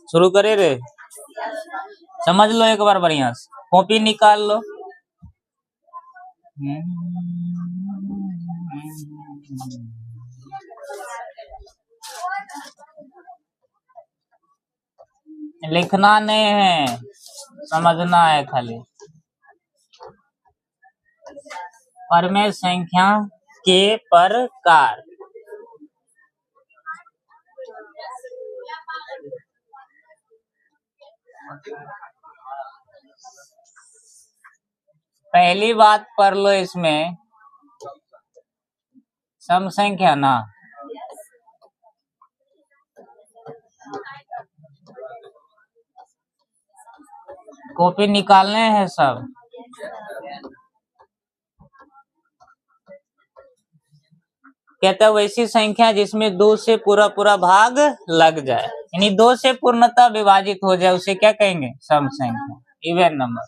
शुरू करे रे, समझ लो एक बार बढ़िया से, कॉपी निकाल लो। लिखना नहीं है, समझना है खाली। परमेय संख्या के प्रकार। पहली बात पढ़ लो इसमें, सम संख्या ना, कॉपी निकालने हैं सब। कहते हैं वैसी संख्या जिसमें 2 से पूरा भाग लग जाए, यानी 2 से पूर्णतः विभाजित हो जाए, उसे क्या कहेंगे? सम संख्या, इवन नंबर।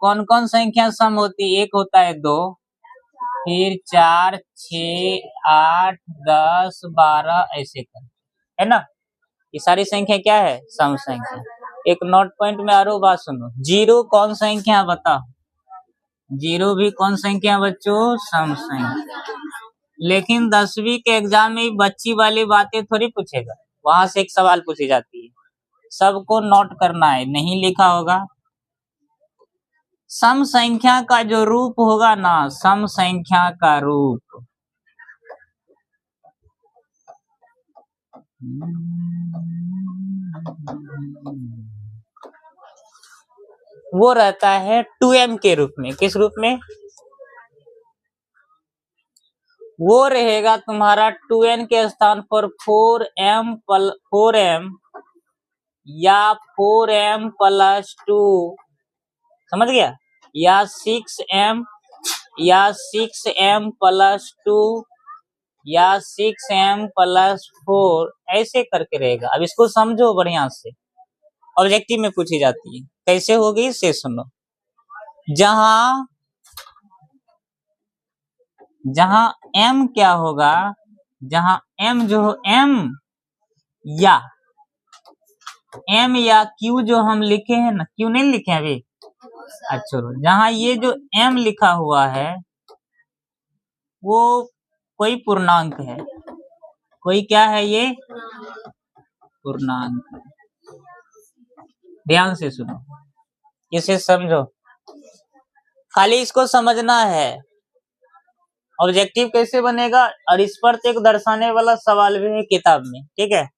कौन कौन संख्या सम होती है? एक होता है 2, फिर 4, 6, 8, 10, 12 ऐसे कर, है ना? ये सारी संख्या क्या है? सम संख्या। एक नोट पॉइंट में आरो बात सुनो, 0 कौन संख्या बताओ? 0 भी कौन संख्या बच्चों? सम संख्या। लेकिन 10वीं के एग्जाम में बच्ची वाली बातें थोड़ी पूछेगा, वहां से एक सवाल पूछी जाती है, सबको नोट करना है, नहीं लिखा होगा। सम संख्या का जो रूप होगा ना, सम संख्या का रूप, वो रहता है 2m के रूप में। किस रूप में? वो रहेगा तुम्हारा 2n के स्थान पर 4m या 4m + 2, समझ गया? या 6m या 6m + 2 या 6m + 4 ऐसे करके रहेगा। अब इसको समझो बढ़िया से, ऑब्जेक्टिव में पूछी जाती है। कैसे होगी से सुनो। जहां m क्या होगा, जहां m जो m या q जो हम लिखे हैं ना, q नहीं लिखे अभी, अच्छा, जहां ये जो m लिखा हुआ है वो कोई पूर्णांक है, कोई क्या है? ये पूर्णांक है। ध्यान से सुनो, इसे समझो, खाली इसको समझना है। ऑब्जेक्टिव कैसे बनेगा और इस पर एक दर्शाने वाला सवाल भी है किताब में, ठीक है?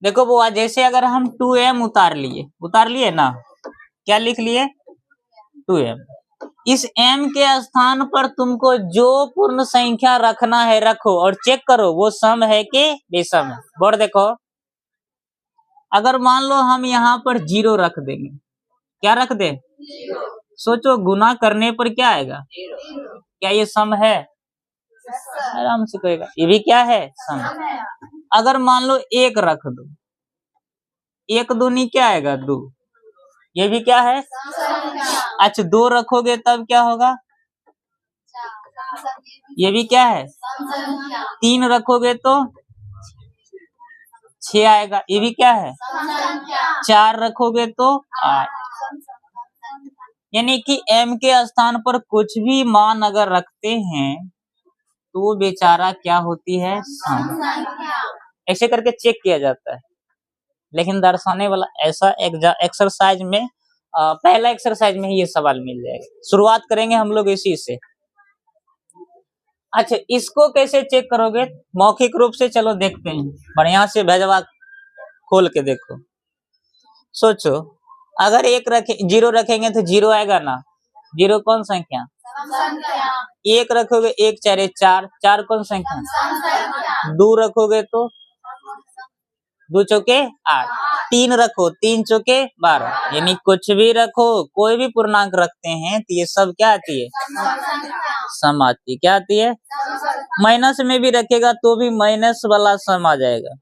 देखो बुआ, जैसे अगर हम 2m उतार लिए ना, क्या लिख लिए? 2m। इस m के स्थान पर तुमको जो पूर्ण संख्या रखना है रखो, और चेक करो वो सम है कि विषम है। बोर्ड देखो, अगर मान लो हम यहाँ पर 0 रख देंगे, क्या रख दे? सोचो गुना करने पर क्या आएगा? क्या ये सम है? आराम से कहेगा ये भी क्या है? सम। अगर मान लो 1 रख दो, 1 दूनी क्या आएगा? 2, ये भी क्या है? अच्छा, 2 रखोगे तब क्या होगा? ये भी क्या है? 3 रखोगे तो 6 आएगा, ये भी क्या है? 4 रखोगे तो 8। यानी कि m के स्थान पर कुछ भी मान अगर रखते हैं तो वो बेचारा क्या होती है? सम। ऐसे करके चेक किया जाता है। लेकिन दर्शाने वाला ऐसा एक्सरसाइज में पहला एक्सरसाइज में ही ये सवाल मिल जाएगा। शुरुआत करेंगे हम लोग इसी से। अच्छा, इसको कैसे चेक करोगे? मौखिक रूप से चलो देखते हैं, बढ़िया से भेजवा खोल के देखो। सोचो, अगर 0 रखेंगे तो 0 आएगा ना? 0 कौन संख्या? 1 रखोगे 1 4 4, 4 कौन संख्या? 2 रखोगे तो 2 चौके 8, 3 रखो 3 चौके 12, यानी कुछ भी रखो, कोई भी पूर्णांक रखते हैं तो ये सब क्या आती है? सम आती है। क्या आती है? माइनस में भी रखेगा तो भी माइनस वाला सम आ जाएगा।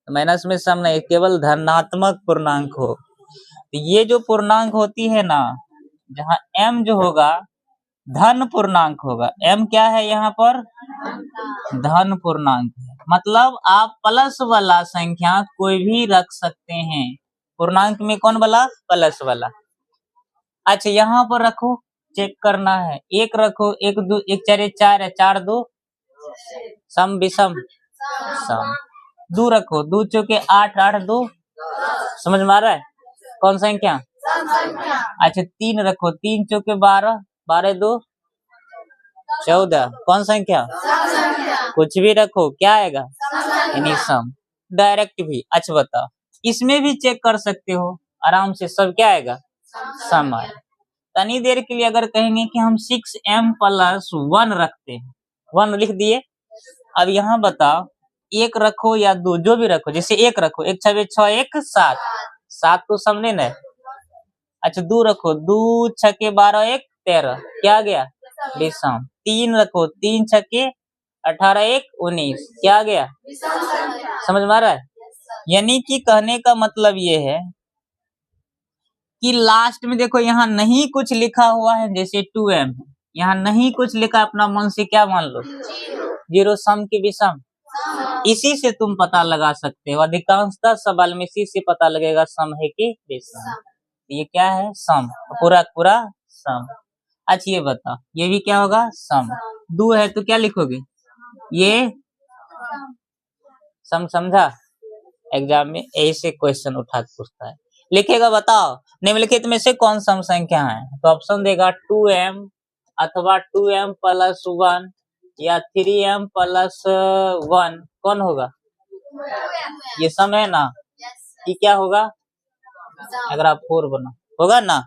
माइनस में सम नहीं, केवल धनात्मक पूर्णांक हो। तो ये जो पूर्णांक होती है ना, जहाँ m जो होगा धन पूर्णांक होगा। m क्या है यहाँ पर? धन पूर्णांक है, मतलब आप प्लस वाला संख्या कोई भी रख सकते हैं। पूर्णांक में कौन वाला? प्लस वाला। अच्छा यहाँ पर रखो, चेक करना है। एक रखो, एक दो, एक चार चार है, चार दो सम विषम सम। दो रखो, दो चौके आठ, आठ दो, समझ में आ रहा है कौन संख्या? अच्छा तीन रखो, तीन चौके बारह, बारह दो 14, कौन संख्या? कुछ भी रखो, क्या आएगा? यानी सम। डायरेक्ट भी। अच्छा बताओ, इसमें भी चेक कर सकते हो आराम से, सब क्या आएगा? सम आएगा। तनी देर के लिए अगर कहेंगे कि हम 6m + 1 रखते हैं, 1 लिख दिए। अब यहाँ बताओ, एक रखो या दो, जो भी रखो, जैसे एक रखो, एक छवे 6, एक 7, 7 तो समझे ना। अच्छा दो रखो, दो छके 12, एक 13, क्या आ गया? विषम। तीन रखो, तीन छके 18, एक 19, क्या आ गया? समझ में आ रहा है? यानी कि कहने का मतलब ये है कि लास्ट में देखो यहाँ नहीं कुछ लिखा हुआ है, जैसे 2m, यहाँ नहीं कुछ लिखा, अपना मन से क्या मान लो? 0 सम की विषम। इसी से तुम पता लगा सकते हो, अधिकांशतः सवाल में इसी से पता लगेगा सम है कि विषम। ये क्या है? सम, पूरा पूरा सम। अच्छा ये बताओ, ये भी क्या होगा? सम। दो है तो क्या लिखोगे? ये सम। समझा? एग्जाम में ऐसे क्वेश्चन उठा के पूछता है। लिखेगा, बताओ निम्नलिखित में से कौन सम संख्या है? तो ऑप्शन देगा 2m अथवा 2m + 1 या 3m + 1, कौन होगा? ये सम है ना, कि क्या होगा? अगर आप 4 बना होगा ना।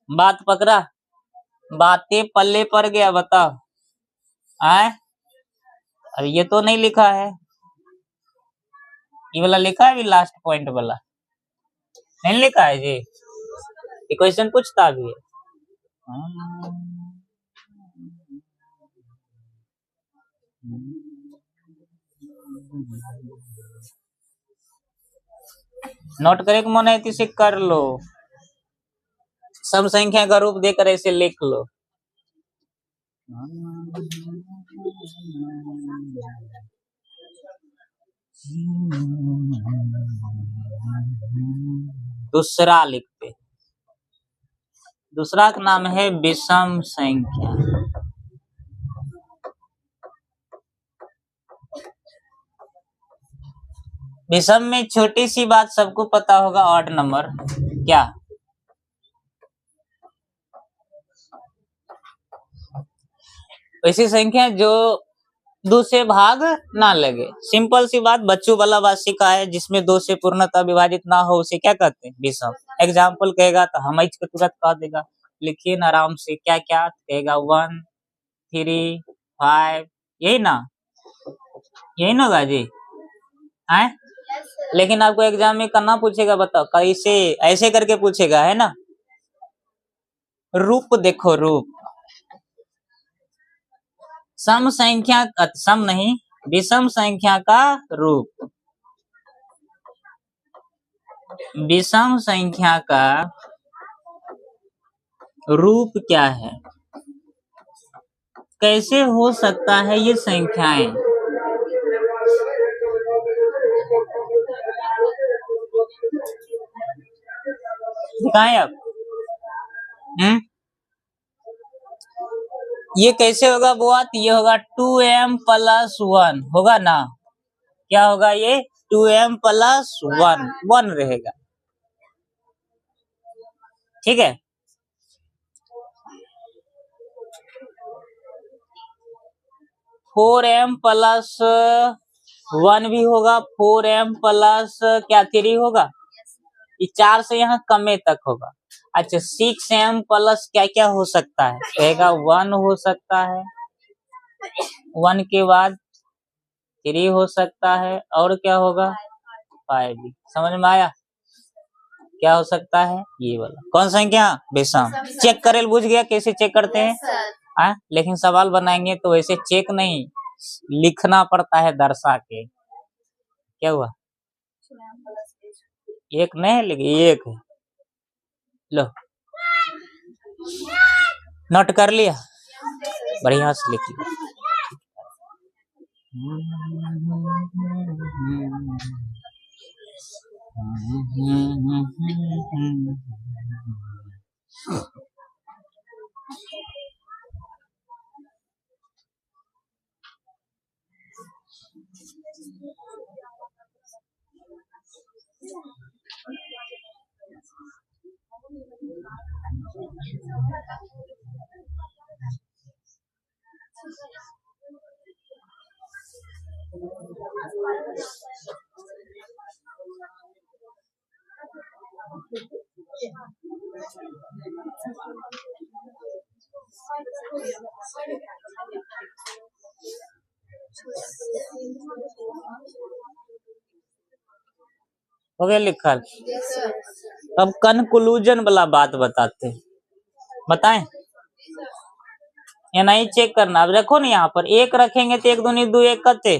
बात पकड़ा? बातें पल्ले पर गया, बताओ। आए अब ये तो नहीं लिखा है, ये वाला लिखा है अभी, लास्ट पॉइंट वाला नहीं लिखा है जी। ये क्वेश्चन पूछता भी है। नोट करे कि मन है तो इसे कर लो, सम संख्या का रूप देकर ऐसे लिख लो। दूसरा लिखते, दूसरा का नाम है विषम संख्या। विषम में छोटी सी बात सबको पता होगा, ऑड नंबर। क्या? ऐसी संख्या जो दो से भाग ना लगे। सिंपल सी बात, बच्चों वाला बात सीखा है, जिसमें दो से पूर्णतः विभाजित ना हो उसे क्या कहते हैं? विषम। एग्जाम्पल कहेगा तो हम के तुरंत कह देगा, लिखिए ना आराम से। क्या क्या कहेगा? 1, 3, 5, यही ना, यही ना होगा जी। है लेकिन आपको एग्जाम में करना पूछेगा, बताओ कैसे, ऐसे करके पूछेगा, है ना। रूप देखो, रूप सम संख्या, सम नहीं, विषम संख्या का रूप। विषम संख्या का रूप क्या है? कैसे हो सकता है ये संख्याएं? दिखाएं आप। ये कैसे होगा बुआ? ये होगा 2m + 1 होगा ना। क्या होगा ये? 2m + 1, 1 रहेगा, ठीक है। फोर एम + 1 भी होगा, 4m + क्या 3 होगा, ये 4 से यहाँ कमे तक होगा। अच्छा 6m + क्या क्या हो सकता है? कहेगा 1 हो सकता है, 1 के बाद 3 हो सकता है, और क्या होगा? 5 भी। समझ में आया? क्या हो सकता है? ये वाला कौन संख्या? विषम। चेक करेल, बुझ गया कैसे चेक करते हैं? लेकिन सवाल बनाएंगे तो वैसे चेक नहीं, लिखना पड़ता है दर्शा के। क्या हुआ? एक नहीं लेकिन एक है। लो नोट कर लिया, बढ़िया से लिख लिया। हो गया लिखल। अब कंक्लूजन वाला बात बताते हैं, बताएं या नहीं चेक करना। अब रखो ना, यहाँ पर एक रखेंगे तो एक दूनी दो, एक कते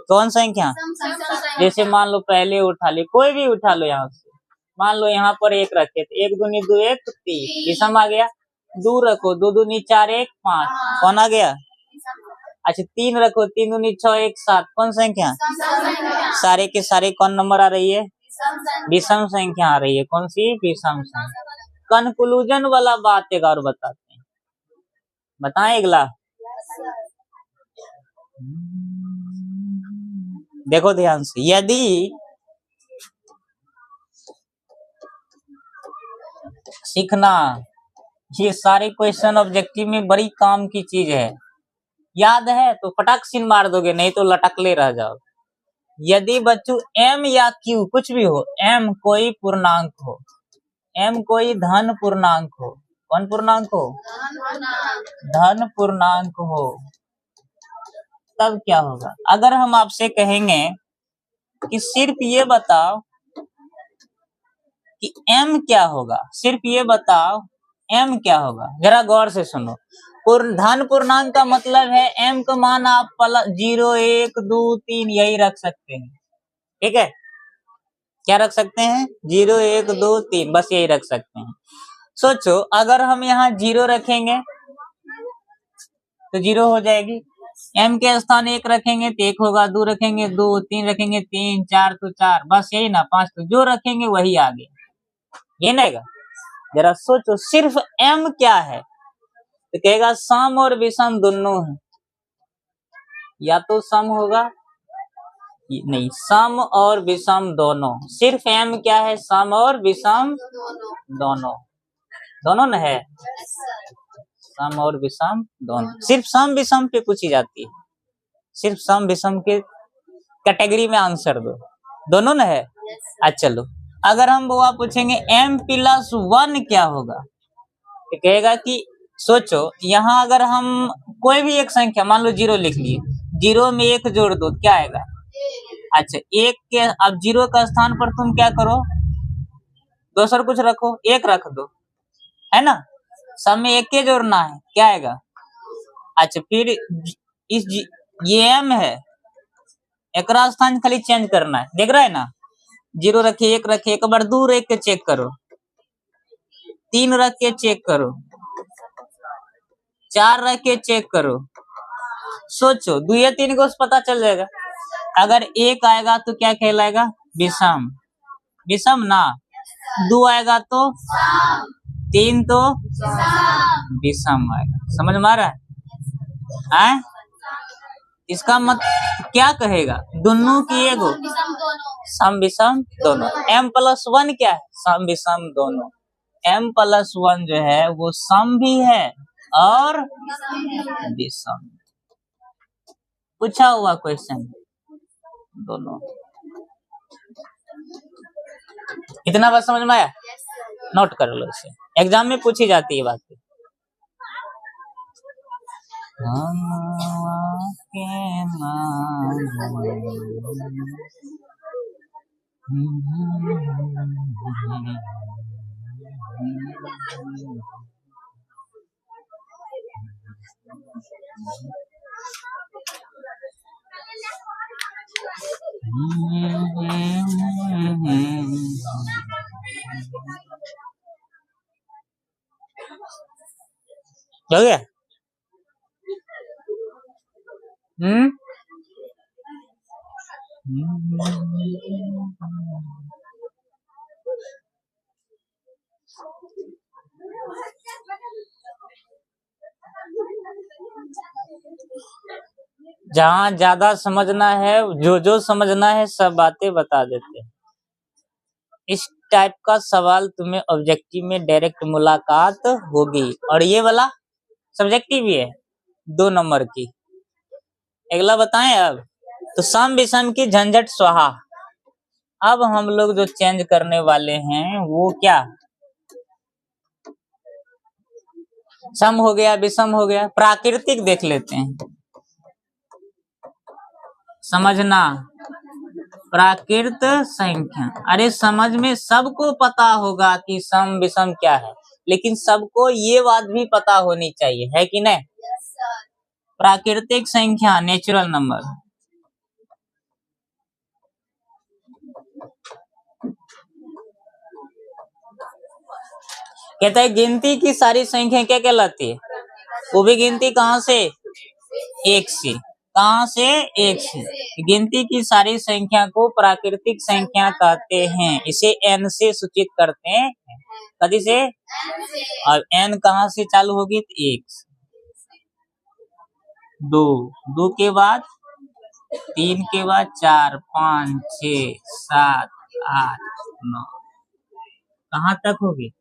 कौन संख्या। जैसे मान लो पहले उठा ले, कोई भी उठा लो यहाँ से, मान लो यहाँ पर एक रखे तो एक दूनी दो, एक तीन, विषम आ गया। दो रखो, दो दूनी चार, एक पांच, कौन आ गया। अच्छा तीन रखो, तीन दूनी छह, एक सात, कौन संख्या। सारे के सारे कौन नंबर आ रही है, विषम संख्या आ रही है। कौन सी, विषम संख्या। कंक्लूजन वाला बात एक और बताते हैं, बताएं अगला। देखो ध्यान से, यदि सीखना, ये सारे क्वेश्चन ऑब्जेक्टिव में बड़ी काम की चीज है, याद है तो फटाक सिन मार दोगे, नहीं तो लटकले रह जाओ। यदि बच्चों m या q कुछ भी हो, m कोई पूर्णांक हो, m कोई धन पूर्णांक हो, कौन पूर्णांक हो, धन पूर्णांक हो, तब क्या होगा। अगर हम आपसे कहेंगे कि सिर्फ ये बताओ कि m क्या होगा, सिर्फ ये बताओ m क्या होगा, जरा गौर से सुनो। धन पूर्णांक का मतलब है m का मान आप 0 1 2 3 यही रख सकते हैं, ठीक है। क्या रख सकते हैं, 0 1 2 3, बस यही रख सकते हैं। सोचो अगर हम यहाँ 0 रखेंगे तो 0 हो जाएगी, m के स्थान 1 रखेंगे तो 1 होगा, 2 रखेंगे 2, 3 रखेंगे 3, 4 तो 4, बस यही ना, 5 तो जो रखेंगे वही आ गया, ये नहीं। जरा सोचो सिर्फ m क्या है, तो कहेगा सम और विषम दोनों है, या तो सम होगा नहीं, सम और विषम दोनों। सिर्फ m क्या है, सम और विषम दोनों, दोनों न है, सम और विषम दोनों। सिर्फ सम विषम पे पूछी जाती है, सिर्फ सम विषम के कैटेगरी में आंसर दो, दोनों न है। अच्छा चलो, अगर हम बुआ पूछेंगे m+1 क्या होगा, तो कहेगा कि सोचो यहाँ अगर हम कोई भी एक संख्या मान लो 0 लिख लिए, 0 में 1 जोड़ दो क्या आएगा। अच्छा एक के, अब 0 का स्थान पर तुम क्या करो, दूसरा कुछ रखो, 1 रख दो, है ना, सब में 1 के जोड़ना है, क्या आएगा। अच्छा फिर इस ये m है, एक स्थान खाली चेंज करना है, देख रहा है ना। 0 रखे, 1 रखे, एक बार 2 रख के चेक करो, 3 रख के चेक करो, 4 रख के चेक करो। सोचो 2 या 3 को पता चल जाएगा। अगर 1 आएगा तो क्या कहलाएगा, विषम, विषम ना। 2 आएगा तो 3 तो विषम आएगा, समझ में आ रहा है। इसका मत क्या कहेगा, दोनों की एगो सम विषम दोनों। m+1 क्या है, सम विषम दोनों। m+1 जो है वो सम भी है और विषम, पूछा हुआ क्वेश्चन दोनों। इतना बात समझ में आया, नोट कर लो इसे, एग्जाम में पूछी जाती है बात। हो गया। जहाँ ज्यादा समझना है, जो समझना है सब बातें बता देते हैं। इस टाइप का सवाल तुम्हें ऑब्जेक्टिव में डायरेक्ट मुलाकात होगी। और ये वाला सब्जेक्टिव भी है 2 नंबर की। अगला बताएं अब। तो सम विषम की झंझट स्वाहा। अब हम लोग जो चेंज करने वाले हैं वो क्या, सम हो गया, विषम हो गया, प्राकृतिक देख लेते हैं। समझना, प्राकृत संख्या। अरे समझ में सबको पता होगा कि सम विषम क्या है, लेकिन सबको ये बात भी पता होनी चाहिए, है कि नहीं? प्राकृतिक संख्या, नेचुरल नंबर। कहता है गिनती की सारी संख्या क्या कहलाती है? वो भी गिनती कहाँ से? एक से। कहाँ से? एक से। गिनती की सारी संख्या को प्राकृतिक संख्या कहते हैं। इसे n से सूचित करते हैं। कभी से? और n कहाँ से चालू होगी? तो 1, 2, 2 के बाद 3 के बाद 4, 5, 6, 7, 8, 9, कहाँ तक होगी?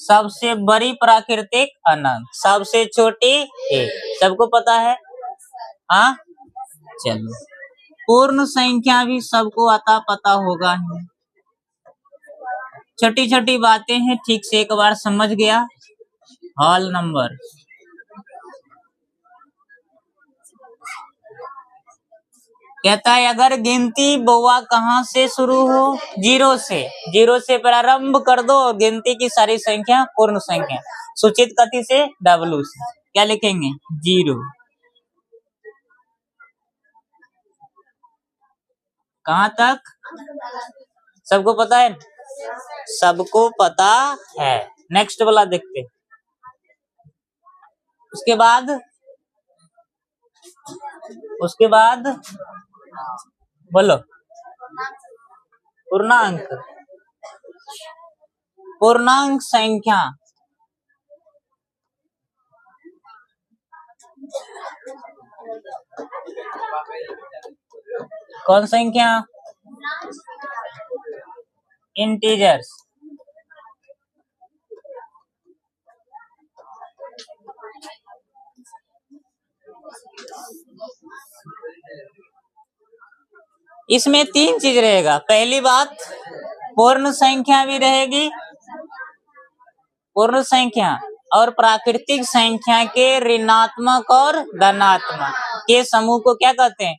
सबसे बड़ी प्राकृतिक अनंत, सबसे छोटी 1। सबको पता है? हाँ, चलो। पूर्ण संख्या भी सबको आता पता होगा। छोटी छोटी बातें हैं, ठीक से एक बार समझ गया। Hall number. कहता है अगर गिनती बउआ कहाँ से शुरू हो? 0 से। 0 से प्रारंभ कर दो, गिनती की सारी संख्या पूर्ण संख्या। सूचित कथी से? W से। क्या लिखेंगे? 0। कहाँ तक? सबको पता है? सबको पता है। नेक्स्ट वाला देखते। उसके बाद बोलो। पूर्णांक। पूर्णांक संख्या। कौन संख्या? इंटीजर्स। इसमें 3 चीज रहेगा। पहली बात, पूर्ण संख्या भी रहेगी, पूर्ण संख्या और प्राकृतिक संख्या के ऋणात्मक और धनात्मक के समूह को क्या कहते हैं?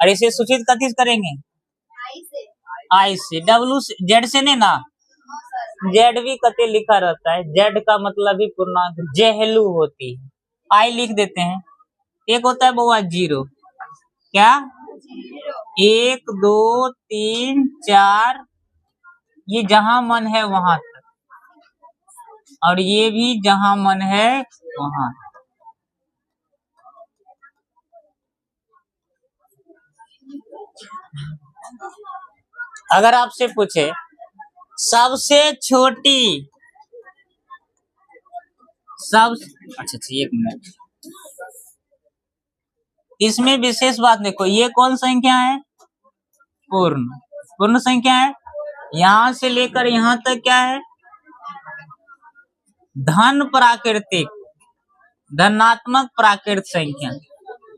और इसे सूचित कथी करेंगे? आई से। W से, Z से नहीं ना, Z भी कते लिखा रहता है। Z का मतलब ही पूर्णांक जेहलू होती है। आई लिख देते हैं। एक होता है बउआ 0। क्या? 1, 2, 3, 4, ये जहां मन है वहां तक, और ये भी जहां मन है वहां। अगर आपसे पूछे सबसे छोटी, अच्छा 1 मिनट, इसमें विशेष बात देखो, ये कौन संख्या है? पूर्ण संख्या है। यहां से लेकर यहां तक क्या है? धन प्राकृतिक, धनात्मक प्राकृत संख्या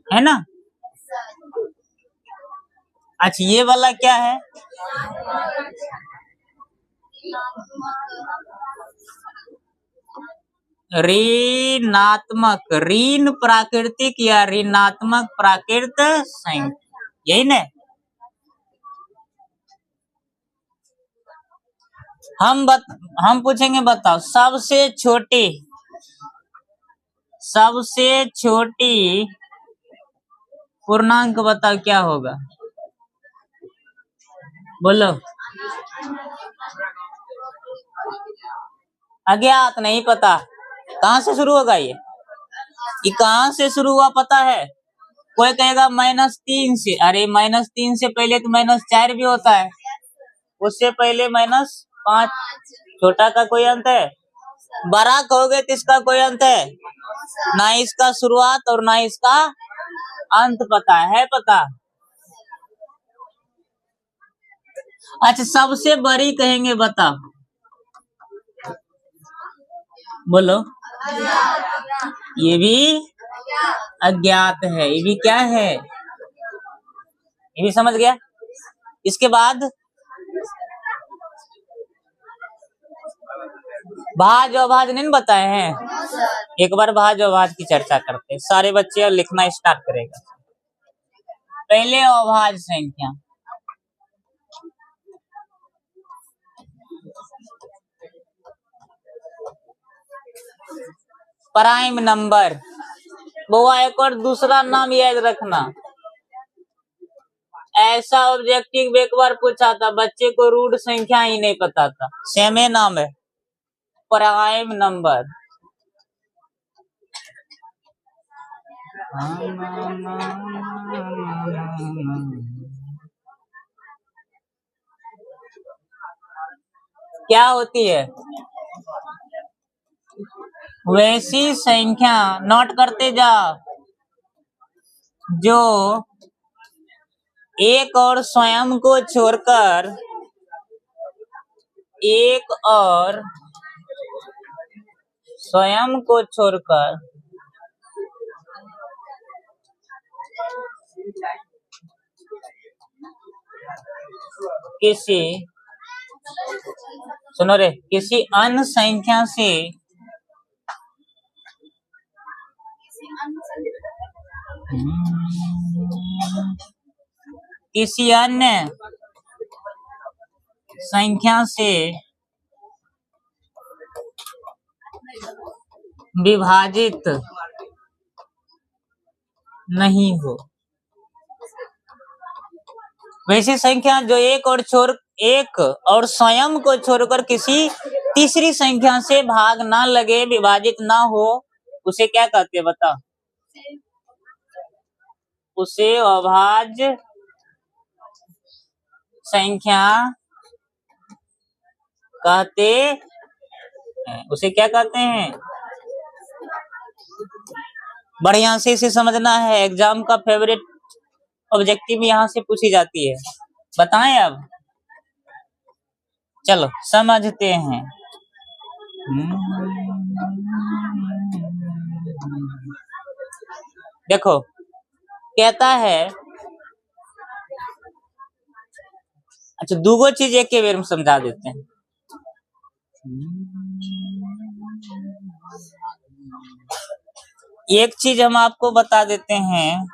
है ना। अच्छा ये वाला क्या है? ऋणात्मक, ऋण प्राकृतिक या ऋणात्मक प्राकृत संख्या, यही ना। हम पूछेंगे, बताओ सबसे छोटी पूर्णांक बताओ क्या होगा? बोलो। अज्ञात, नहीं पता। कहाँ से शुरू होगा ये कहाँ से शुरू हुआ पता है? कोई कहेगा -3 से। अरे -3 से पहले तो -4 भी होता है, उससे पहले -5। छोटा का कोई अंत है? बड़ा कहोगे तो इसका कोई अंत है ना, इसका शुरुआत और ना इसका अंत पता है पता। अच्छा सबसे बड़ी कहेंगे बता, बोलो। ये भी अज्ञात है, ये भी क्या है, ये भी समझ गया। इसके बाद भाज अभाज नहीं बताए हैं, एक बार भाज अभाज की चर्चा करते हैं। सारे बच्चे अब लिखना स्टार्ट करेगा। पहले अभाज संख्या, प्राइम नंबर। वो एक और दूसरा नाम याद रखना, ऐसा ऑब्जेक्टिव एक बार पूछा था, बच्चे को रूट संख्या ही नहीं पता था, सेम ही नाम है, प्राइम नंबर। क्या होती है वैसी संख्या, नोट करते जाओ, जो एक और स्वयं को छोड़कर, एक और स्वयं को छोड़कर किसी, सुनो रे, किसी अन्य संख्या से किसी अन्य संख्या से विभाजित नहीं हो। वैसी संख्या जो एक और स्वयं को छोड़कर किसी तीसरी संख्या से भाग ना लगे, विभाजित ना हो, उसे क्या कहते हैं बताओ? उसे अभाज्य संख्या कहते हैं। उसे क्या कहते हैं? बढ़िया से इसे समझना है, एग्जाम का फेवरेट ऑब्जेक्टिव यहाँ से पूछी जाती है। बताएं अब, चलो समझते हैं। देखो कहता है, अच्छा दूगो चीज एक के बेर में समझा देते हैं। एक चीज हम आपको बता देते हैं,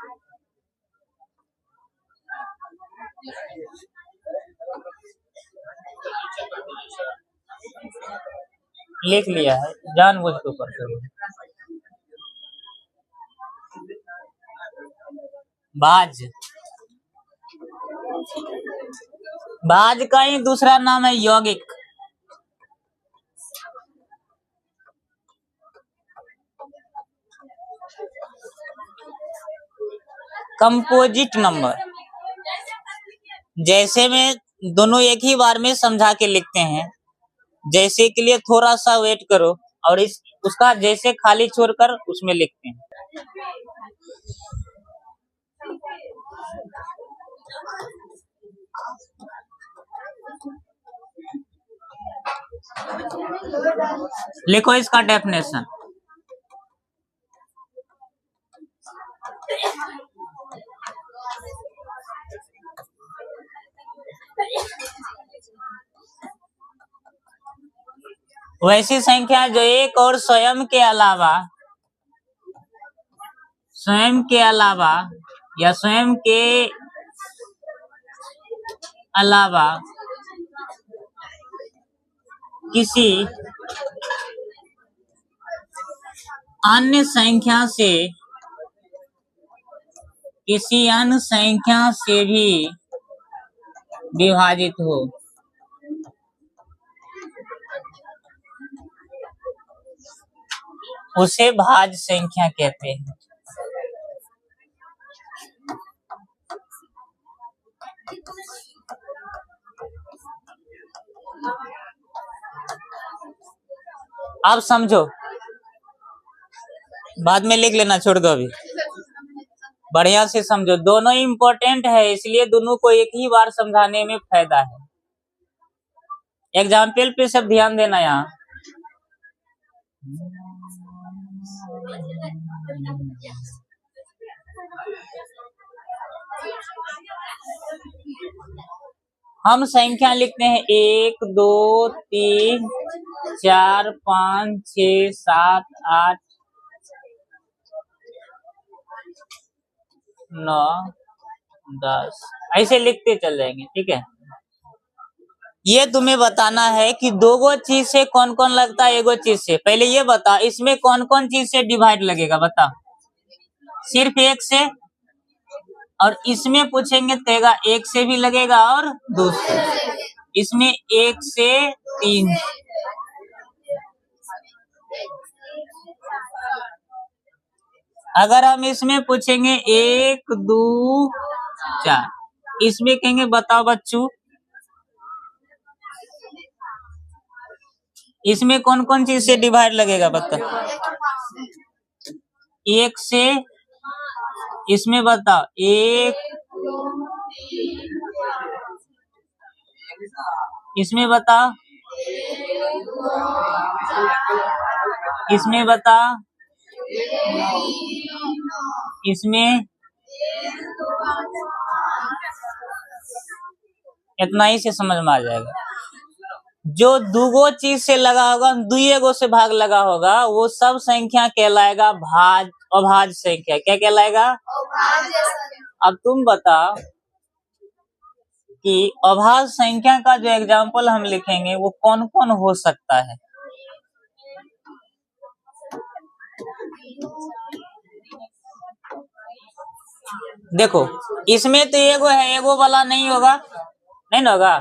लिख लिया है, जानबूझ के पढ़ते हुए। भाज, भाज का ही दूसरा नाम है यौगिक। कंपोजिट नंबर, जैसे में दोनों एक ही बार में समझा के लिखते हैं, जैसे के लिए थोड़ा सा वेट करो और उसका जैसे खाली छोड़कर उसमें लिखते हैं। लिखो इसका डेफिनेशन। वैसी संख्या जो एक और स्वयं के अलावा या स्वयं के अलावा किसी अन्य संख्या से भी विभाजित हो, उसे भाज्य संख्या कहते हैं। अब समझो, बाद में लिख लेना, छोड़ दो अभी, बढ़िया से समझो, दोनों इम्पोर्टेंट है, इसलिए दोनों को एक ही बार समझाने में फायदा है। एग्जाम्पल पे सब ध्यान देना यहाँ। हम संख्या लिखते हैं 1 2 3 4 5 6 7 8 9 10 ऐसे लिखते चल जाएंगे, ठीक है। ये तुम्हें बताना है कि दो गो चीज से कौन कौन लगता है, एगो चीज से। पहले ये बता, इसमें कौन कौन चीज से डिवाइड लगेगा, बता। सिर्फ एक से, और इसमें पूछेंगे तेगा एक से भी लगेगा और दो से। इसमें 1 से 3। अगर हम इसमें पूछेंगे 1 2 4, इसमें कहेंगे बताओ बच्चों, इसमें कौन कौन चीज से डिवाइड लगेगा, बता। 1 से, इसमें बताओ 1, इसमें बताओ, इसमें बता, इसमें, इतना ही से समझ में आ जाएगा। जो दूगो चीज से लगा होगा, दुएगो से भाग लगा होगा, वो सब संख्या कहलाएगा भाज, अभाज्य संख्या। क्या कहलाएगा? अब तुम बता कि अभाज्य संख्या का जो एग्जाम्पल हम लिखेंगे वो कौन कौन हो सकता है। देखो, इसमें तो एगो है, एगो वाला नहीं होगा, नहीं ना होगा।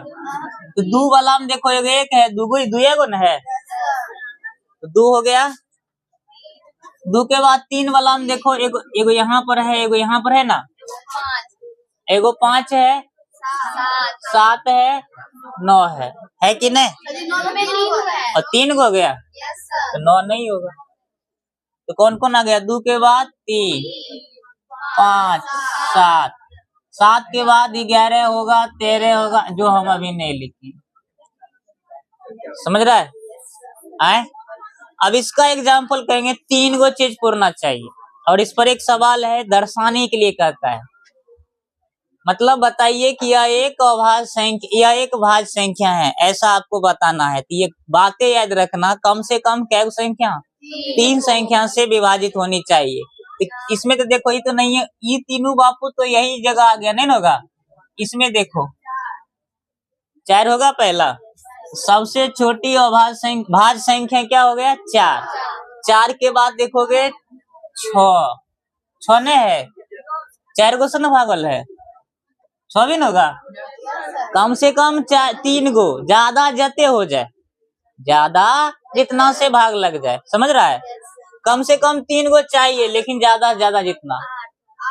तो दो वाला में देखो, एगो एक है, दूगो दुएगो न है, तो दो हो गया। दो के बाद 3 वाला में देखो, एगो एगो यहाँ पर है, एगो यहाँ पर है ना, एगो 5 है, 7 है, 9 है कि नहीं? और 3 हो गया, तो 9 नहीं होगा। तो कौन कौन आ गया? 2 के बाद 3, 5, 7, 7 के बाद 11 होगा, 13 होगा, जो हम अभी नहीं लिखे। समझ रहा है? आए? अब इसका एग्जाम्पल कहेंगे 3 गो चीज पूरना चाहिए, और इस पर एक सवाल है, दर्शाने के लिए कहता है। मतलब बताइए कि यह एक अभाज्य संख्या, यह एक भाज्य संख्या है, ऐसा आपको बताना है। तो ये बातें याद रखना, कम से कम क्या संख्या? 3 संख्या से विभाजित होनी चाहिए। तो इसमें तो देखो, ये तो नहीं है, ये तीनों बापू तो यही जगह आ गया, नहीं होगा। इसमें देखो 4 होगा पहला, सबसे छोटी अभाज्य भाज्य संख्या क्या हो गया? 4। 4 के बाद देखोगे 6, 6 नहीं है, 4 गो से न भागल है, 6 भी न होगा। कम से कम 3 गो, ज्यादा जते हो जाए, ज्यादा जितना से भाग लग जाए, समझ रहा है। कम से कम 3 गो चाहिए, लेकिन ज्यादा ज्यादा जितना।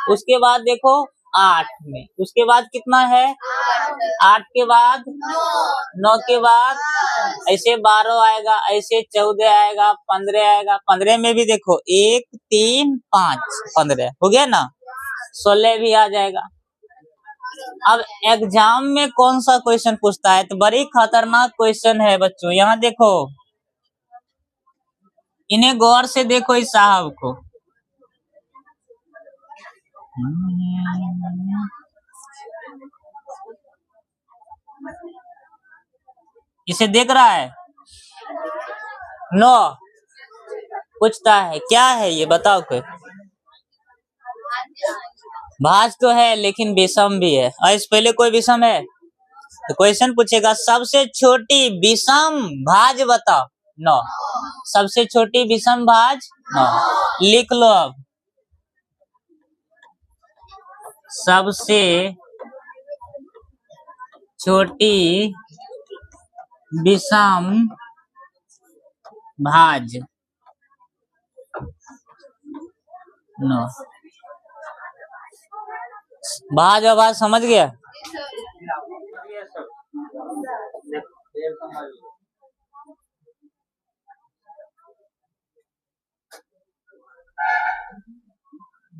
उसके बाद देखो 8 में, उसके बाद कितना है? 8 के बाद 9 के बाद ऐसे 12 आएगा, ऐसे 14 आएगा, 15 आएगा। 15 में भी देखो 1 3 5, 15 हो गया ना, 16 भी आ जाएगा। अब एग्जाम में कौन सा क्वेश्चन पूछता है? तो बड़ी खतरनाक क्वेश्चन है बच्चों। यहाँ देखो, इन्हें गौर से देखो, इस साहब को। इसे देख रहा है? 9 पूछता है, क्या है ये बताओ। कोई भाज तो है, लेकिन विषम भी है। और इस पहले कोई विषम है? तो क्वेश्चन पूछेगा सबसे छोटी विषम भाज बताओ। 9, सबसे छोटी विषम भाज 9। लिख लो अब, सबसे छोटी विषम भाज 9। भाज आवाज समझ गया?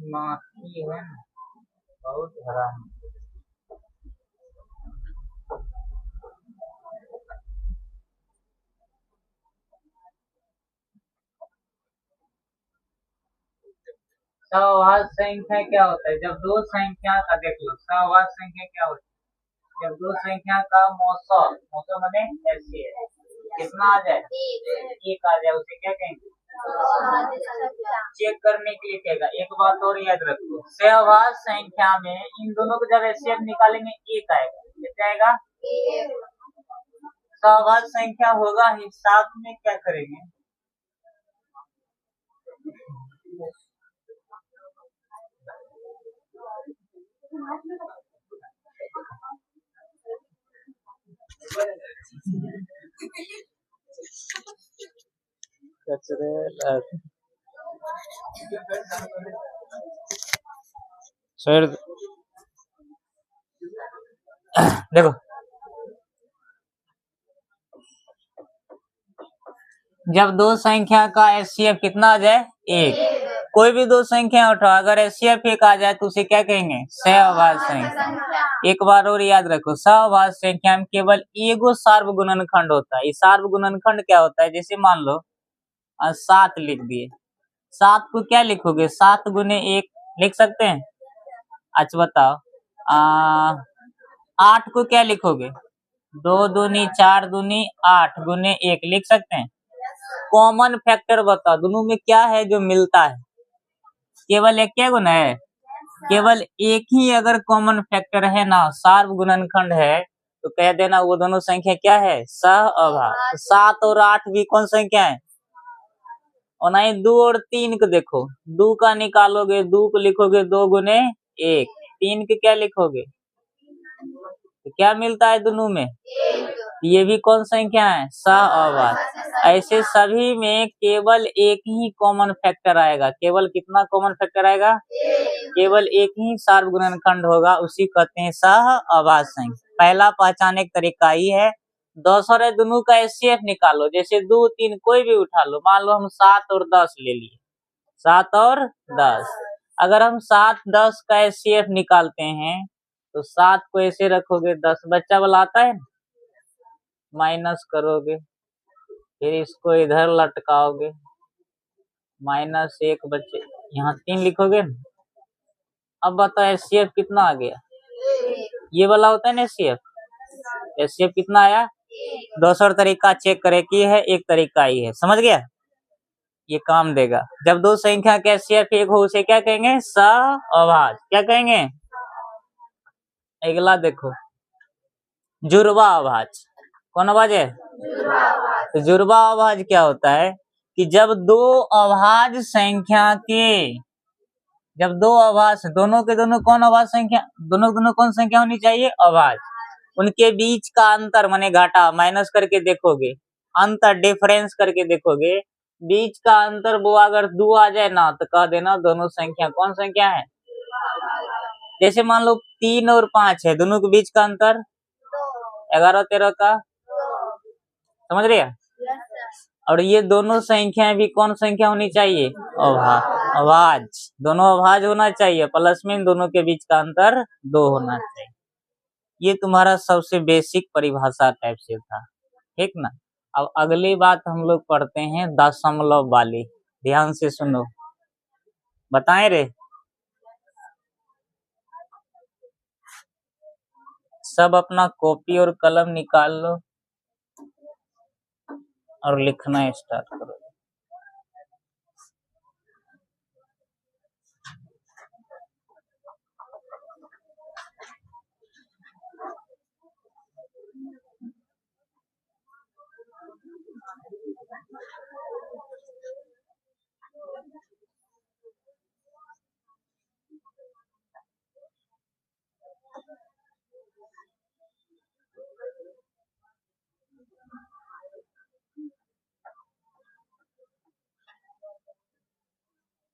माफी है ना। बहुत हरामी। सहवास संख्या क्या होता है? जब दो संख्या का देख लो, सहवास संख्या क्या होती है? जब दो संख्या का मौसम माने एचसीएफ कितना आ जाए? एक आ जाए, उसे क्या कहेंगे? चेक करने के लिए कहेगा। एक बात और याद रखो, सहवास संख्या में इन दोनों को जब एचसीएफ निकालेंगे एक आएगा। कितना आएगा? सहवास संख्या होगा ही, साथ में क्या करेंगे? सर देखो, जब दो संख्या का एचसीएफ कितना आ जाए? एक। कोई भी दो संख्या उठाओ, अगर एचसीएफ एक आ जाए तो उसे क्या कहेंगे? सहवास संख्या। एक बार और याद रखो, सहवास संख्या में केवल एगो सार्वगुणनखंड होता है। सार्वगुणनखंड क्या होता है? जैसे मान लो 7 लिख दिए, 7 को क्या लिखोगे? 7 गुने 1 लिख सकते हैं। अच्छा बताओ, 8 को क्या लिखोगे? 2 दूनी 4 दूनी 8 गुने 1 लिख सकते हैं। कॉमन फैक्टर बताओ, दोनों में क्या है जो मिलता है? केवल एक। क्या गुना है? केवल एक ही अगर कॉमन फैक्टर है ना, सार्वगुणनखंड है, तो कह देना वो दोनों संख्या क्या है? सहअभाज्य। 7 और 8 भी कौन संख्या है? और नहीं 2 और 3 को देखो, 2 का निकालोगे, 2 को लिखोगे 2 गुने 1, 3 के क्या लिखोगे? तो क्या मिलता है दोनों में? ये भी कौन संख्या है? सहअभाज्य। ऐसे सभी में केवल एक ही कॉमन फैक्टर आएगा। केवल कितना कॉमन फैक्टर आएगा? केवल एक ही सार्वगुणनखंड होगा, उसी कहते हैं सहअभाज्य संख्या। पहला पहचानने का तरीका ही है, दोनों दोनों का एचसीएफ निकालो। जैसे 2 3 कोई भी उठा लो, मान लो हम 7 और 10 ले लिए, 7 और 10। अगर हम 7 10 का एचसीएफ निकालते हैं तो 7 को ऐसे रखोगे, 10 बच्चा वाला आता है, माइनस करोगे, फिर इसको इधर लटकाओगे, -1 बच्चे, यहाँ 3 लिखोगे ना। अब बताओ एचसीएफ कितना आ गया? ये वाला होता है ना एचसीएफ। एचसीएफ कितना आया? दूसरा तरीका चेक करे की है, एक तरीका ही है, समझ गया? ये काम देगा। जब दो संख्या के एचसीएफ एक हो उसे क्या कहेंगे? सहअभाज्य। क्या कहेंगे? अगला देखो, जुड़वा अभाज्य। कौन अभाज्य है? तो जुड़वा अभाज्य क्या होता है कि जब दो अभाज्य संख्या के, जब दो अभाज्य, दोनों के दोनों कौन अभाज्य संख्या, दोनों कौन संख्या होनी चाहिए? अभाज्य। उनके बीच का अंतर माने घाटा माइनस करके देखोगे, अंतर डिफरेंस करके देखोगे, बीच का अंतर वो अगर 2 आ जाए ना तो कह देना दोनों संख्या कौन संख्या है? जैसे मान लो 3 और 5 है, दोनों के बीच का अंतर 11 13 का, समझ रहे हैं? और ये दोनों संख्याएं भी कौन संख्या होनी चाहिए? अभाज्य। दोनों अभाज्य होना चाहिए, प्लस में इन दोनों के बीच का अंतर 2 होना चाहिए। ये तुम्हारा सबसे बेसिक परिभाषा टाइप से था, ठीक ना? अब अगली बात हम लोग पढ़ते हैं दशमलव वाली। ध्यान से सुनो, बताएं रे, सब अपना कॉपी और कलम निकाल लो और लिखना स्टार्ट करो।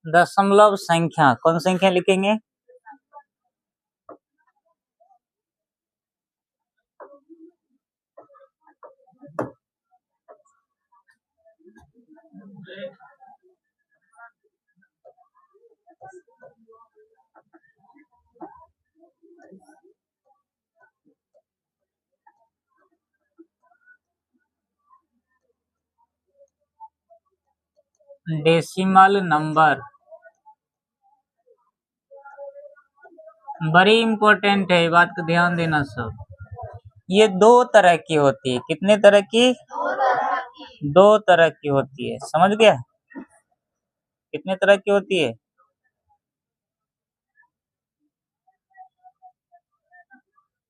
दशमलव संख्या, कौन संख्या लिखेंगे? डेसिमल नंबर बड़ी इंपॉर्टेंट है, ये बात को ध्यान देना सब। ये दो तरह की होती है। कितने तरह की? दो तरह की होती है। समझ गया? कितने तरह की होती है?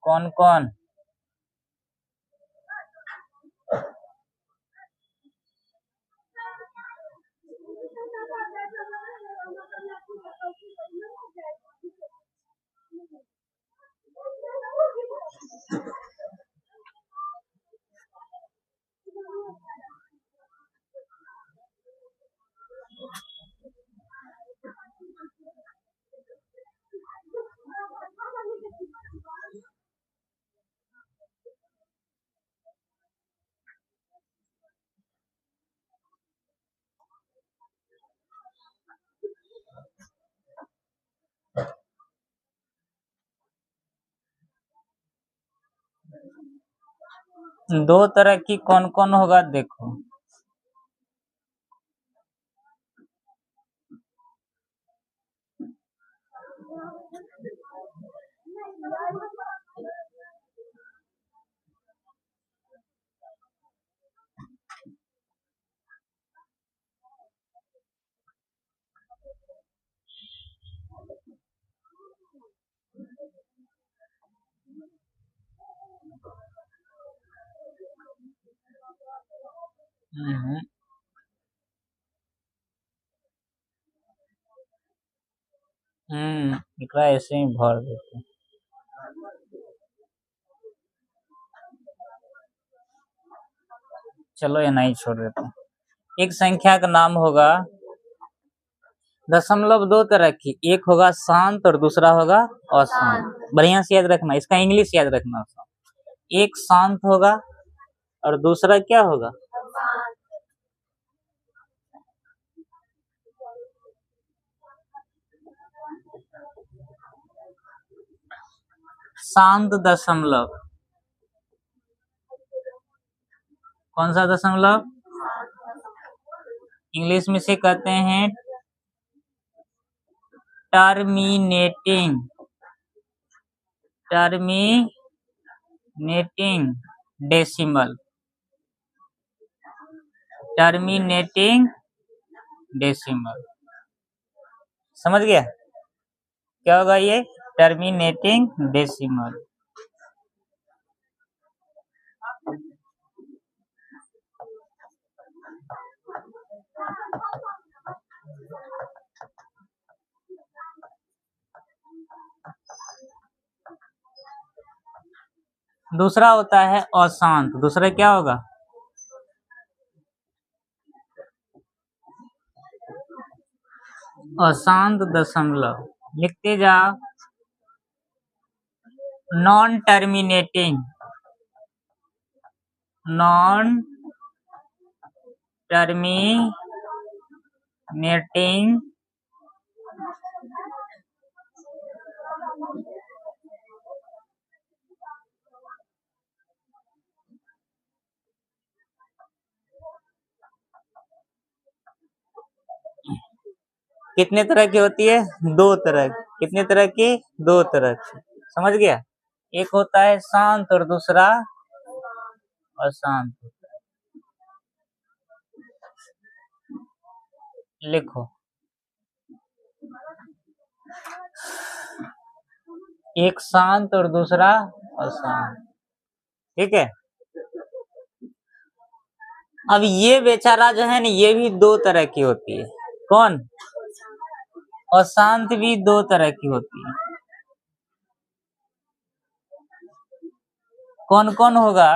कौन कौन? दो तरह की कौन कौन होगा देखो। एकरा ऐसे ही भर देते हैं। चलो ये नहीं छोड़ देते। एक संख्या का नाम होगा दशमलव दो तरह की, एक होगा शांत और दूसरा होगा अशांत। बढ़िया से याद रखना, इसका इंग्लिश याद रखना। एक शांत होगा और दूसरा क्या होगा? शांत दशमलव। कौन सा दशमलव? इंग्लिश में से कहते हैं टर्मिनेटिंग डेसिमल। Terminating decimal. समझ गया? क्या होगा ये? Terminating decimal. दूसरा होता है अशांत। दूसरा क्या होगा? अशांत दशमलव। लिखते जाओ। नॉन टर्मिनेटिंग कितने तरह की होती है? दो तरह। कितने तरह की? दो तरह की। समझ गया? एक होता है शांत और दूसरा अशांत। लिखो, एक शांत और दूसरा अशांत। ठीक है? अब ये बेचारा जो है ना, ये भी दो तरह की होती है। कौन? अशांत भी दो तरह की होती है। कौन कौन होगा?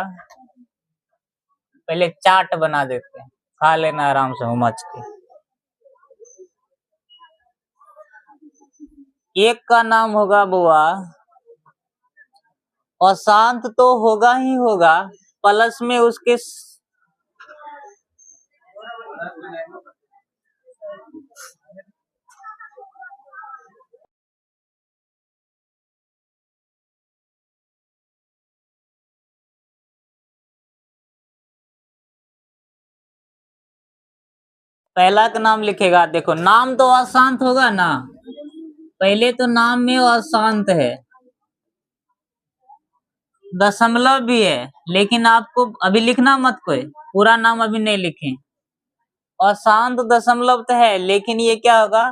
पहले चार्ट बना देते हैं, खा लेना आराम से उमच के। एक का नाम होगा बुआ अशांत, तो होगा ही होगा, प्लस में उसके पहला का नाम लिखेगा। देखो नाम तो अशांत होगा ना, पहले तो नाम में अशांत है, दशमलव भी है, लेकिन आपको अभी लिखना मत, कोई पूरा नाम अभी नहीं लिखें। अशांत दशमलव तो है, लेकिन ये क्या होगा,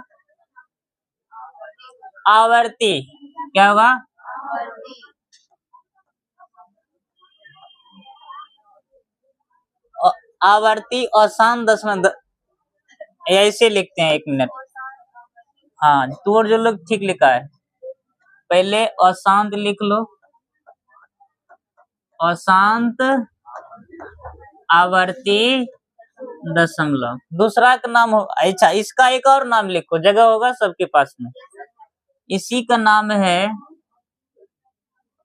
आवर्ती। क्या होगा, आवर्ती अशांत दशमलव, ऐसे लिखते हैं। 1 मिनट, हाँ तो और जो लोग ठीक लिखा है, पहले अशांत लिख लो, अशांत आवर्ती दशमलव। दूसरा का नाम हो, अच्छा इसका एक और नाम लिखो, जगह होगा सबके पास में। इसी का नाम है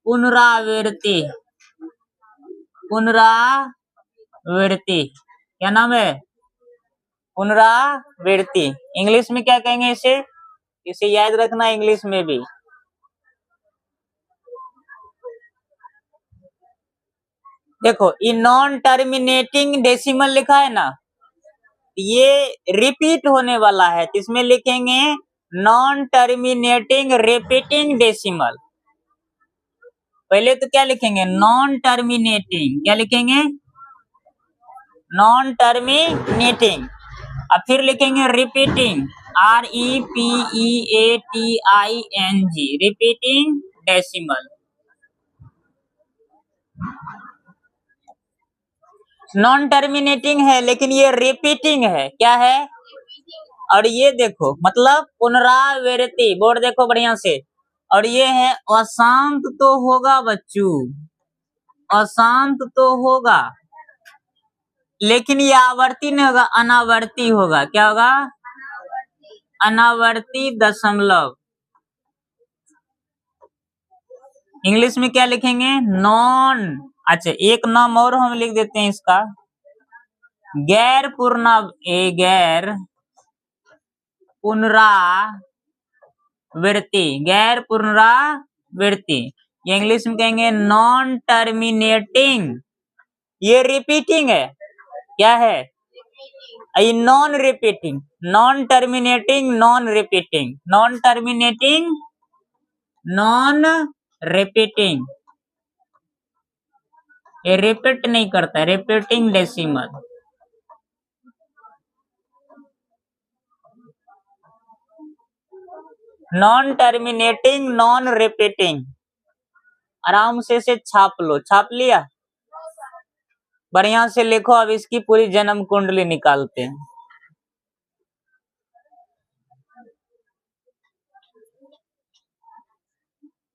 पुनरावृत्ति। पुनरावृत्ति क्या नाम है, पुनरावृत्ति। इंग्लिश में क्या कहेंगे इसे, इसे याद रखना इंग्लिश में भी। देखो ये नॉन टर्मिनेटिंग डेसिमल लिखा है ना, ये रिपीट होने वाला है, तो इसमें लिखेंगे नॉन टर्मिनेटिंग रिपीटिंग डेसिमल। पहले तो क्या लिखेंगे, नॉन टर्मिनेटिंग, क्या लिखेंगे, नॉन टर्मिनेटिंग, अब फिर लिखेंगे repeating, REPEATING, repeating decimal. Non terminating है, लेकिन ये रिपीटिंग है, क्या है, और ये देखो मतलब पुनरावृत्ति, बोर्ड देखो बढ़िया से, और ये है अशांत तो होगा बच्चों, अशांत तो होगा, लेकिन ये आवर्ती नहीं होगा, अनावर्ती होगा। क्या होगा, अनावर्ती दशमलव। इंग्लिश में क्या लिखेंगे, नॉन, अच्छा एक नाम और हम लिख देते हैं इसका, गैर गैर पुनरावृत्ति, गैर पुनरावृत्ति। ये इंग्लिश में कहेंगे नॉन टर्मिनेटिंग, ये रिपीटिंग है, क्या है, ये non repeating, non terminating, non repeating, non terminating, non repeating, ये रिपीट नहीं करता, repeating decimal. Non terminating, non repeating. आराम से इसे छाप लो, छाप लिया, बढ़िया से लिखो। अब इसकी पूरी जन्म कुंडली निकालते हैं।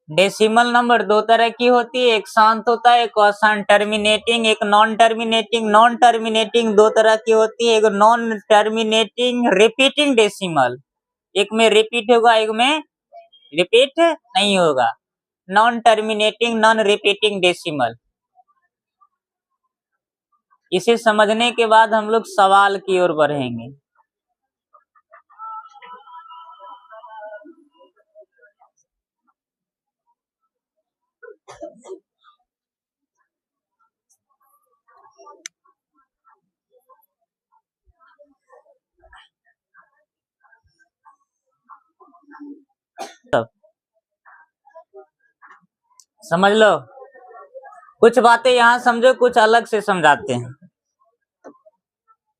डेसिमल नंबर 2 तरह की होती है, एक शांत होता है, एक अशांत, टर्मिनेटिंग, एक नॉन टर्मिनेटिंग। नॉन टर्मिनेटिंग 2 तरह की होती है, एक नॉन टर्मिनेटिंग रिपीटिंग डेसिमल, एक में रिपीट होगा, एक में रिपीट नहीं होगा। Non terminating, non repeating decimal. इसे समझने के बाद हम लोग सवाल की ओर बढ़ेंगे। समझ लो, कुछ बातें यहाँ समझो, कुछ अलग से समझाते हैं,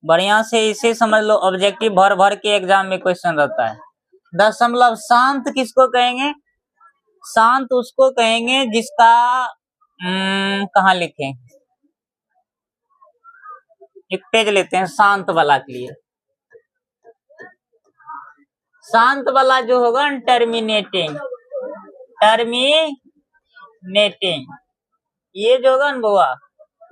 बढ़िया से इसे समझ लो। ऑब्जेक्टिव भर भर के एग्जाम में क्वेश्चन रहता है। दशमलव शांत किसको कहेंगे, शांत उसको कहेंगे जिसका कहाँ लिखें, एक पेज लेते हैं शांत वाला के लिए। शांत वाला जो होगा टर्मिनेटिंग, टर्मिनेटिंग, ये जो होगा ना बुआ,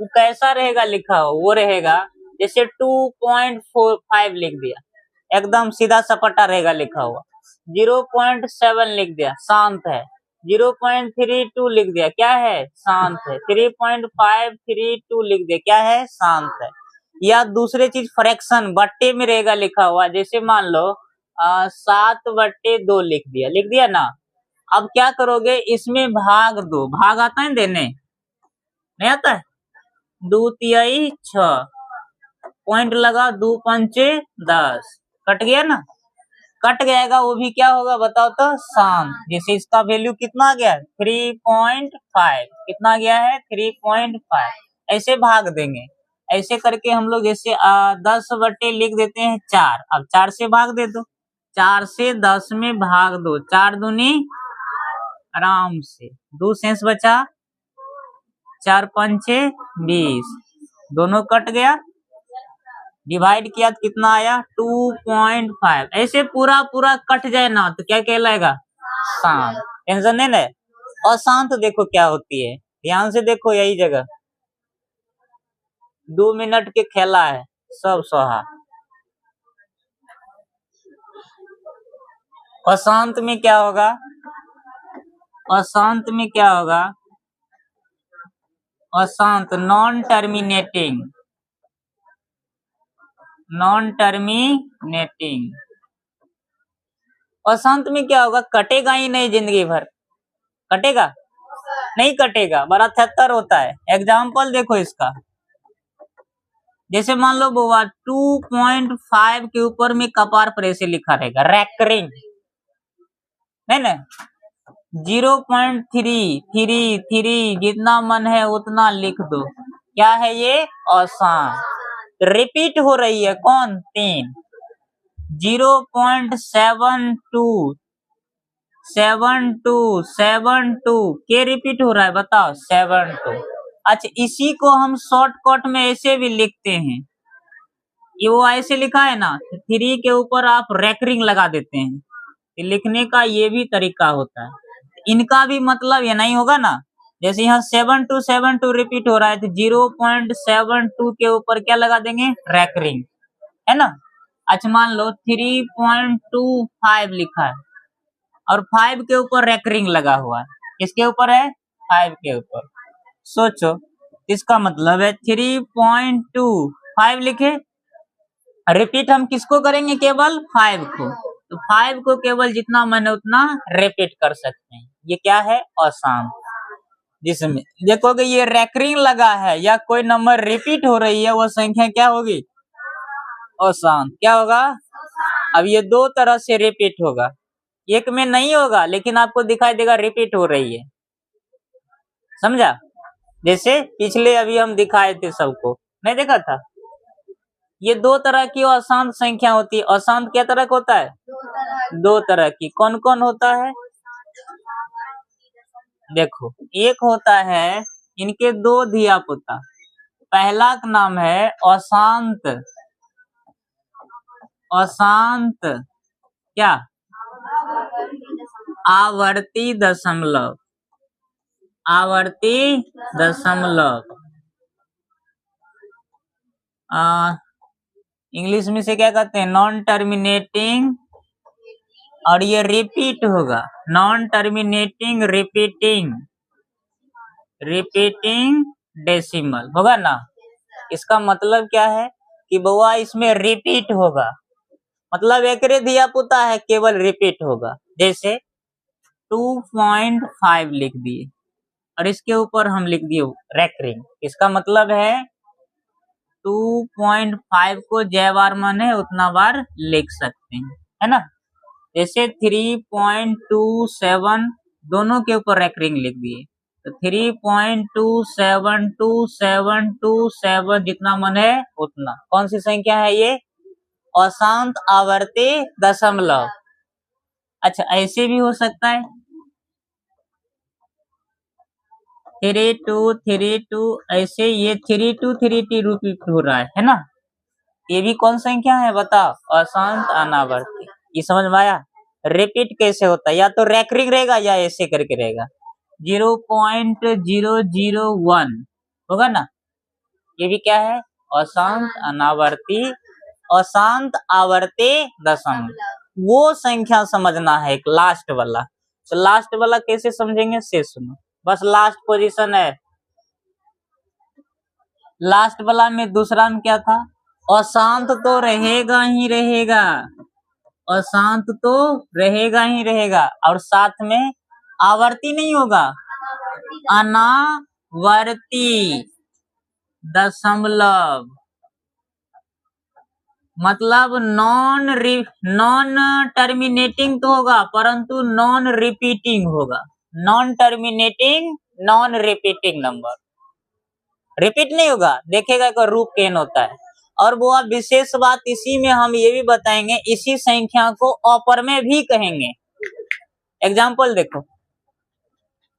वो कैसा रहेगा लिखा हो, वो रहेगा जैसे 2.45 लिख दिया, एकदम सीधा सपाटा रहेगा लिखा हुआ। 0.7 लिख दिया, शांत है। 0.32 लिख दिया, क्या है, शांत है। 3.532 लिख दिया, क्या है, शांत है। या दूसरे चीज फ्रैक्शन बट्टे में रहेगा लिखा हुआ, जैसे मान लो 7/2 लिख दिया ना। अब क्या करोगे, इसमें भाग दो, भाग आता है देने, नहीं आता है, 2 तिहाई 6, पॉइंट लगा, 2 पंचे 10, कट गया ना, कट जाएगा, वो भी क्या होगा बताओ तो, शांत। जैसे इसका वैल्यू कितना आ गया, 3.5, कितना गया है 3.5, ऐसे भाग देंगे। ऐसे करके हम लोग जैसे 10 बटे लिख देते हैं 4, अब 4 से भाग दे दो, 4 से 10 में भाग दो, 4 दूनी आराम से, 2 शेष बचा, 4 पंचे 20, दोनों कट गया, डिवाइड किया तो कितना आया 2.5। ऐसे पूरा पूरा कट जाए ना तो क्या कहलाएगा, शांत। टेंशन नहीं ना। अशांत देखो क्या होती है, ध्यान से देखो, यही जगह 2 मिनट के खेला है, सब सोहा। अशांत में क्या होगा, अशांत में क्या होगा, अशांत नॉन टर्मिनेटिंग, नॉन टर्मिनेटिंग। अशांत में क्या होगा, कटेगा ही नहीं जिंदगी भर, कटेगा नहीं, कटेगा, बड़ा 73 होता है। एग्जाम्पल देखो इसका, जैसे मान लो बुआ 2.5 के ऊपर में कपार पर ऐसे लिखा रहेगा रैकरिंग, है ना, 0.333 जितना मन है उतना लिख दो, क्या है ये, अशांत। रिपीट हो रही है कौन, 3, 0.72 के रिपीट हो रहा है बताओ, 72। अच्छा, इसी को हम शॉर्टकट में ऐसे भी लिखते हैं, ये वो ऐसे लिखा है ना, 3 के ऊपर आप रैकरिंग लगा देते हैं, लिखने का ये भी तरीका होता है। इनका भी मतलब ये नहीं होगा ना, जैसे यहाँ 7272 रिपीट हो रहा है तो 0.72 के ऊपर क्या लगा देंगे, रैकरिंग, है ना। अच्छा, मान लो 3.25 लिखा है और 5 के ऊपर रैकरिंग लगा हुआ है, किसके ऊपर है, 5 के ऊपर। सोचो, इसका मतलब है 3.25 लिखे, रिपीट हम किसको करेंगे, केवल 5 को, तो 5 को केवल जितना मन है उतना रिपीट कर सकते हैं। ये क्या है, अशांत। जिसमें देखोगे ये रैकरिंग लगा है या कोई नंबर रिपीट हो रही है, वो संख्या क्या होगी, अशांत। क्या होगा, अब ये 2 तरह से रिपीट होगा, एक में नहीं होगा लेकिन आपको दिखाई देगा रिपीट हो रही है, समझा। जैसे पिछले अभी हम दिखाए थे सबको, नहीं देखा था, ये 2 तरह की अशांत संख्या होती है। अशांत क्या तरह का होता है, 2 तरह की, कौन कौन होता है, देखो, एक होता है, इनके 2 धिया पुता, पहला का नाम है अशांत, अशांत क्या, आवर्ती दशमलव, आवर्ती दशमलव, इंग्लिश में से क्या कहते हैं, नॉन टर्मिनेटिंग, और ये रिपीट होगा, non terminating repeating, repeating decimal होगा ना। इसका मतलब क्या है कि बउआ इसमें रिपीट होगा, मतलब एक दिया पुता है, केवल रिपीट होगा। जैसे 2.5 लिख दिए और इसके ऊपर हम लिख दिए रैकरिंग, इसका मतलब है 2.5 को जय बार मन है उतना बार लिख सकते हैं, है ना। जैसे 3.27 दोनों के ऊपर रैकरिंग लिख दिए, तो 3.272727 जितना मन है उतना, कौन सी संख्या है ये, अशांत आवर्ती दशमलव। अच्छा, ऐसे भी हो सकता है 3232, ऐसे ये 3232 रिपीट हो रहा है ना, ये भी कौन संख्या है बताओ, अशांत अनावर्ती। ये समझ में आया, रिपीट कैसे होता है, या तो रैकरिंग रहेगा या ऐसे करके रहेगा, 0.001 होगा ना, ये भी क्या है, अशांत अनावर्ती, अशांत आवर्ती दशमलव। वो संख्या समझना है एक लास्ट वाला, तो लास्ट वाला कैसे समझेंगे से सुनो, बस लास्ट पोजीशन है, लास्ट वाला में दूसरा में क्या था, अशांत तो रहेगा ही रहेगा, अशांत तो रहेगा ही रहेगा, और साथ में आवर्ती नहीं होगा, अनावर्ती दशमलव, मतलब नॉन टर्मिनेटिंग तो होगा परंतु नॉन रिपीटिंग होगा। Non terminating non repeating number, repeat नहीं होगा, देखेगा कि रूप केन होता है। और वो आप विशेष बात इसी में हम ये भी बताएंगे, इसी संख्या को ऑपर में भी कहेंगे। एग्जाम्पल देखो,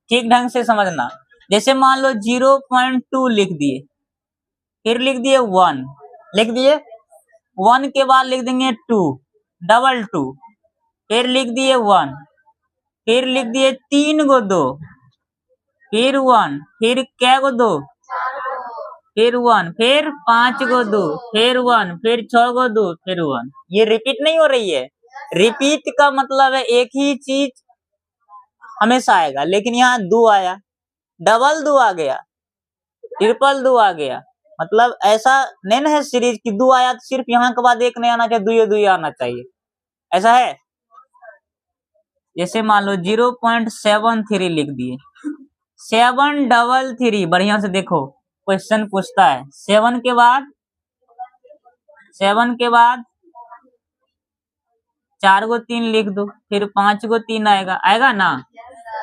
ठीक ढंग से समझना। जैसे मान लो 0.2 लिख दिए, फिर लिख दिए 1, लिख दिए 1 के बाद लिख देंगे 2, डबल 2, फिर लिख दिए 1, फिर लिख दिए 3 गो 2, फिर 1, फिर क्या गो 2, फिर 1, फिर 5 गो 2, फिर 1, फिर 6 गो 2, फिर 1। ये रिपीट नहीं हो रही है। रिपीट का मतलब है एक ही चीज हमेशा आएगा, लेकिन यहाँ 2 आया, डबल 2 आ गया, ट्रिपल 2 आ गया, मतलब ऐसा नहीं ना है सीरीज की 2 आया तो सिर्फ यहाँ के बाद एक नहीं आना चाहिए, 2 2 आना चाहिए, ऐसा है। जैसे मान लो 0.73 लिख दिए, 733, बढ़िया से देखो क्वेश्चन पूछता है 7 के बाद 4 गो 3 लिख दो, फिर 5 गो 3 आएगा, आएगा ना।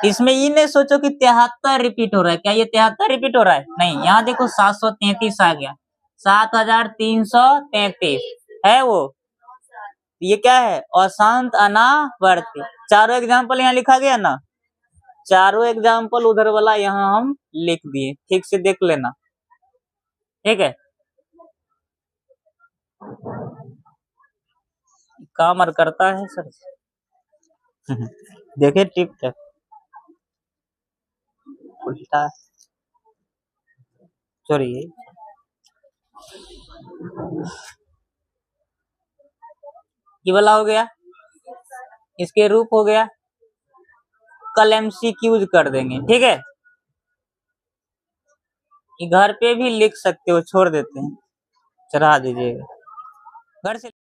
इसमें ये नहीं सोचो कि 73 रिपीट हो रहा है, क्या ये 73 रिपीट हो रहा है? नहीं, यहाँ देखो 733 आ गया, 7333 है वो, ये क्या है? अशांत अनावर्ती। चारों एग्जाम्पल यहाँ लिखा गया ना, चारों एग्जाम्पल उधर वाला यहाँ हम लिख दिए, ठीक से देख लेना, ठीक है। काम और करता है सर देखे ठीक है, उल्टा छोड़िए। ये वाला हो गया, इसके रूप हो गया, कल MCQs कर देंगे, ठीक है। घर पे भी लिख सकते हो, छोड़ देते हैं, चढ़ा दीजिएगा घर से।